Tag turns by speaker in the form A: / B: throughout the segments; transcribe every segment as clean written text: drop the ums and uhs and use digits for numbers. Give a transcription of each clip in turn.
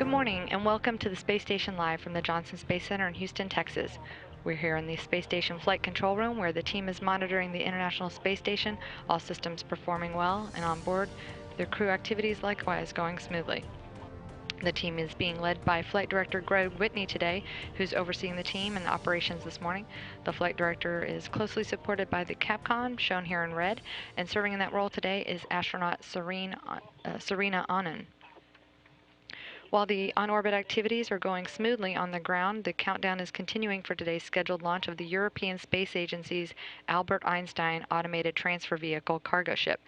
A: Good morning and welcome to the Space Station Live from the Johnson Space Center in Houston, Texas. We're here in the Space Station Flight Control Room where the team is monitoring the International Space Station, all systems performing well, and on board, their crew activities likewise going smoothly. The team is being led by Flight Director Greg Whitney today, who's overseeing the team and operations this morning. The Flight Director is closely supported by the Capcom, shown here in red, and serving in that role today is astronaut Serena Anand. While the on-orbit activities are going smoothly on the ground, the countdown is continuing for today's scheduled launch of the European Space Agency's Albert Einstein Automated Transfer Vehicle cargo ship.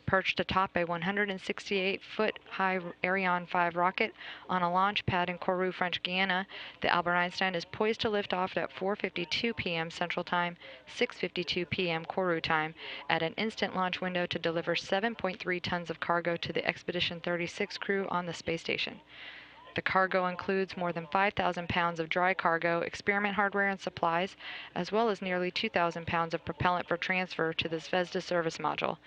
A: Perched atop a 168-foot-high Ariane 5 rocket on a launch pad in Kourou, French Guiana, the Albert Einstein is poised to lift off at 4:52 p.m. Central Time, 6:52 p.m. Kourou time, at an instant launch window to deliver 7.3 tons of cargo to the Expedition 36 crew on the space station. The cargo includes more than 5,000 pounds of dry cargo, experiment hardware and supplies, as well as nearly 2,000 pounds of propellant for transfer to the Zvezda service module.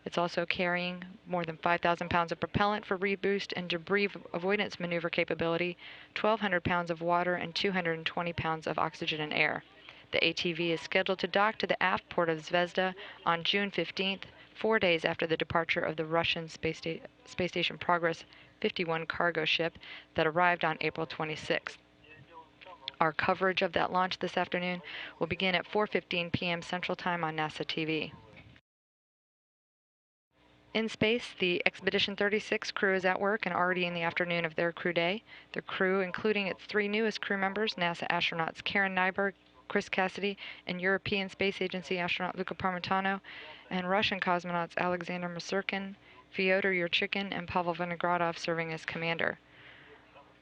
A: It's also carrying more than 5,000 pounds of propellant for reboost and debris avoidance maneuver capability, 1,200 pounds of water, and 220 pounds of oxygen and air. The ATV is scheduled to dock to the aft port of Zvezda on June 15th, 4 days after the departure of the Russian Space Station Progress 51 cargo ship that arrived on April 26th. Our coverage of that launch this afternoon will begin at 4:15 p.m. Central Time on NASA TV. In space, the Expedition 36 crew is at work and already in the afternoon of their crew day. The crew, including its three newest crew members, NASA astronauts Karen Nyberg, Chris Cassidy, and European Space Agency astronaut Luca Parmitano, and Russian cosmonauts Alexander Masurkin, Fyodor Yurchikhin, and Pavel Vinogradov serving as commander.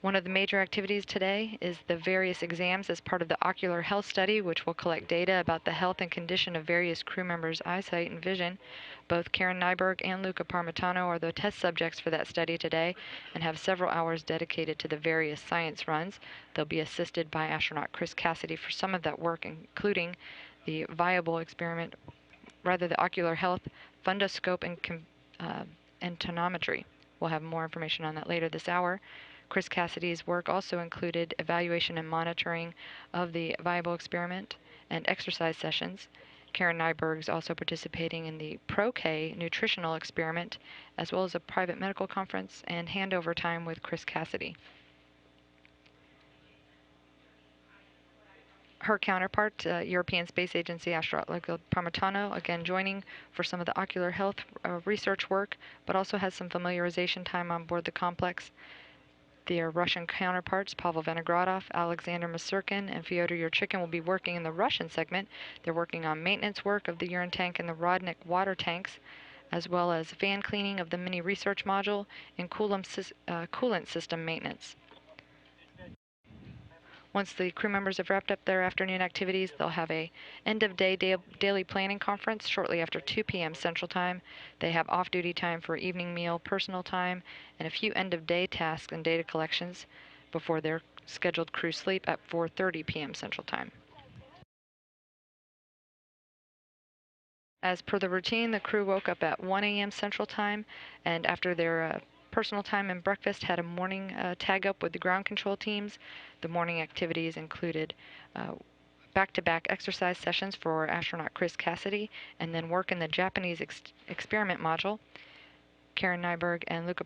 A: One of the major activities today is the various exams as part of the ocular health study, which will collect data about the health and condition of various crew members' eyesight and vision. Both Karen Nyberg and Luca Parmitano are the test subjects for that study today and have several hours dedicated to the various science runs. They'll be assisted by astronaut Chris Cassidy for some of that work, including the viable experiment, the ocular health fundoscope and tonometry. We'll have more information on that later this hour. Chris Cassidy's work also included evaluation and monitoring of the viable experiment and exercise sessions. Karen Nyberg is also participating in the Pro-K nutritional experiment, as well as a private medical conference and handover time with Chris Cassidy. Her counterpart, European Space Agency astronaut Luca Parmitano, again joining for some of the ocular health research work, but also has some familiarization time on board the complex. Their Russian counterparts, Pavel Vinogradov, Alexander Masurkin, and Fyodor Yurchikhin, will be working in the Russian segment. They're working on maintenance work of the urine tank and the Rodnik water tanks, as well as fan cleaning of the mini research module and coolant system maintenance. Once the crew members have wrapped up their afternoon activities, they'll have a end-of-day daily planning conference shortly after 2 p.m. Central Time. They have off-duty time for evening meal, personal time, and a few end-of-day tasks and data collections before their scheduled crew sleep at 4:30 p.m. Central Time. As per the routine, the crew woke up at 1 a.m. Central Time, and after their personal time and breakfast, had a morning tag up with the ground control teams. The morning activities included back-to-back exercise sessions for astronaut Chris Cassidy, and then work in the Japanese experiment module. Karen Nyberg and Luca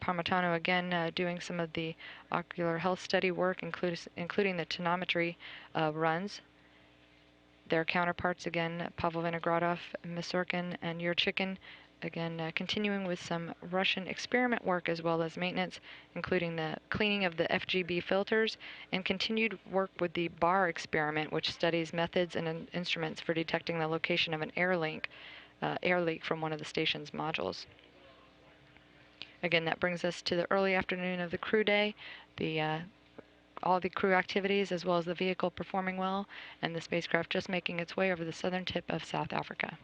A: Parmitano again doing some of the ocular health study work, including the tonometry runs. Their counterparts again, Pavel Vinogradov, Masurkin, and Yurchikhin, again continuing with some Russian experiment work as well as maintenance, including the cleaning of the FGB filters and continued work with the BAR experiment, which studies methods and instruments for detecting the location of an air leak from one of the station's modules. Again, that brings us to the early afternoon of the crew day. All the crew activities as well as the vehicle performing well, and the spacecraft just making its way over the southern tip of South Africa.